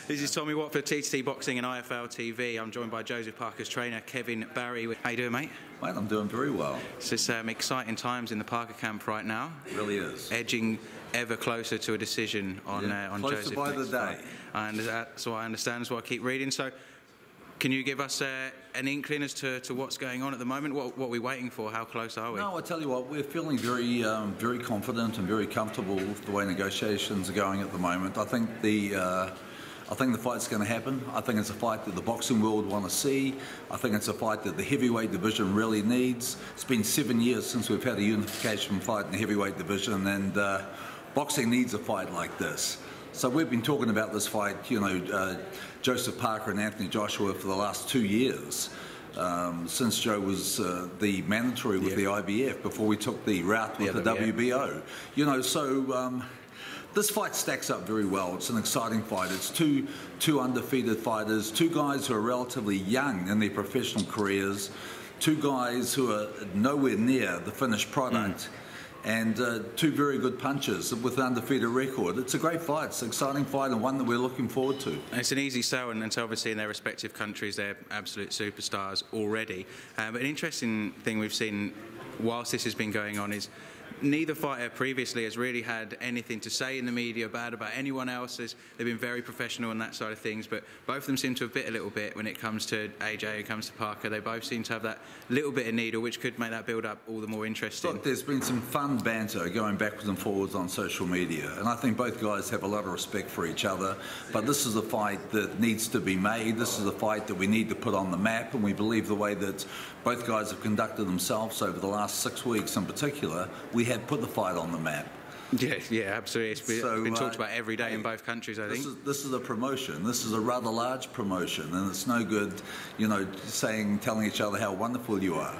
This is Tommy Watt for TTT Boxing and IFL TV. I'm joined by Joseph Parker's trainer, Kevin Barry. How you doing, mate? Mate, I'm doing very well. It's just exciting times in the Parker camp right now. It really is. Edging ever closer to a decision on closer Joseph. Closer by the day. And that's what I understand, that's what I keep reading. So, can you give us an inkling as to what's going on at the moment? What are we waiting for? How close are we? No, I tell you what, we're feeling very confident and very comfortable with the way negotiations are going at the moment. I think the fight's going to happen. I think it's a fight that the boxing world want to see. I think it's a fight that the heavyweight division really needs. It's been 7 years since we've had a unification fight in the heavyweight division, and boxing needs a fight like this. So we've been talking about this fight, Joseph Parker and Anthony Joshua for the last 2 years, since Joe was the mandatory with the IBF before we took the route with the WBO. This fight stacks up very well. It's an exciting fight. It's two undefeated fighters, two guys who are relatively young in their professional careers, two guys who are nowhere near the finished product. And two very good punchers with an undefeated record. It's a great fight. It's an exciting fight and one that we're looking forward to. And it's an easy sell, and so obviously in their respective countries they're absolute superstars already. But an interesting thing we've seen whilst this has been going on is neither fighter previously has really had anything to say in the media bad about anyone else. They've been very professional on that side of things, but both of them seem to have bit a little bit when it comes to AJ, when it comes to Parker. They both seem to have that little bit of needle, which could make that build up all the more interesting. Look, there's been some fun banter going backwards and forwards on social media, and I think both guys have a lot of respect for each other, but this is a fight that needs to be made. This is a fight that we need to put on the map, and we believe the way that both guys have conducted themselves over the last 6 weeks in particular, we have put the fight on the map. Yeah, absolutely. It's been talked about every day in both countries, I think. This is a promotion. This is a rather large promotion, and it's no good, telling each other how wonderful you are.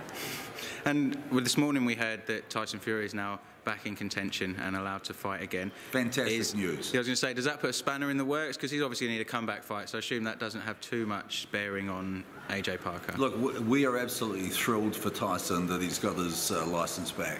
And this morning we heard that Tyson Fury is now back in contention and allowed to fight again. Fantastic news. I was going to say, does that put a spanner in the works? Because he's obviously going to need a comeback fight, so I assume that doesn't have too much bearing on AJ Parker. Look, we are absolutely thrilled for Tyson that he's got his licence back.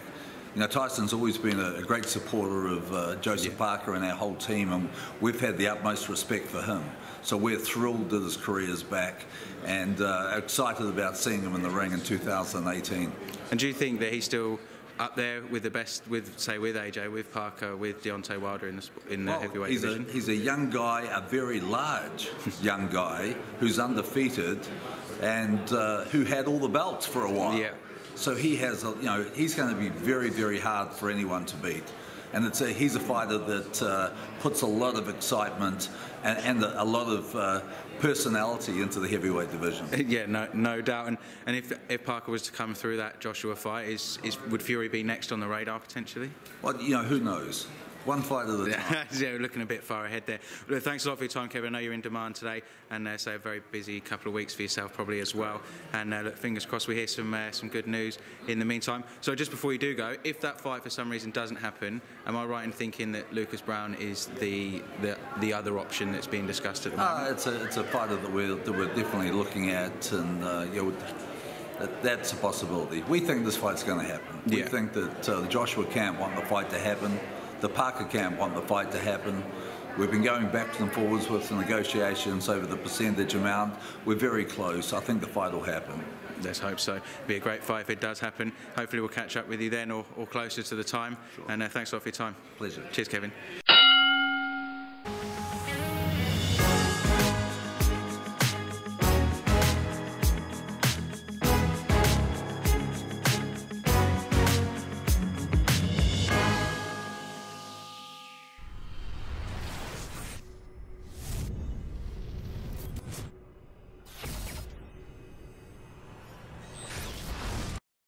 Tyson's always been a great supporter of Joseph Parker and our whole team, and we've had the utmost respect for him. So we're thrilled that his career is back and excited about seeing him in the ring in 2018. And do you think that he's still up there with the best, with AJ, with Parker, with Deontay Wilder in the heavyweight division? He's a young guy, a very large young guy who's undefeated and who had all the belts for a while. Yeah. So he has, he's going to be very, very hard for anyone to beat. And he's a fighter that puts a lot of excitement and a lot of personality into the heavyweight division. Yeah, no doubt. And if Parker was to come through that Joshua fight, would Fury be next on the radar potentially? Well, who knows? One fight at a time. Yeah, we're looking a bit far ahead there. Look, thanks a lot for your time, Kevin. I know you're in demand today, and so a very busy couple of weeks for yourself probably as well. And look, fingers crossed we hear some good news in the meantime. So just before you do go, if that fight for some reason doesn't happen, am I right in thinking that Lucas Browne is the other option that's being discussed at the moment? It's a fighter that we're definitely looking at, and that's a possibility. We think this fight's going to happen. We think that the Joshua camp want the fight to happen. The Parker camp want the fight to happen. We've been going backwards and forwards with the negotiations over the percentage amount. We're very close. I think the fight will happen. Let's hope so. It'll be a great fight if it does happen. Hopefully we'll catch up with you then or closer to the time. Sure. And thanks a lot for your time. Pleasure. Cheers, Kevin.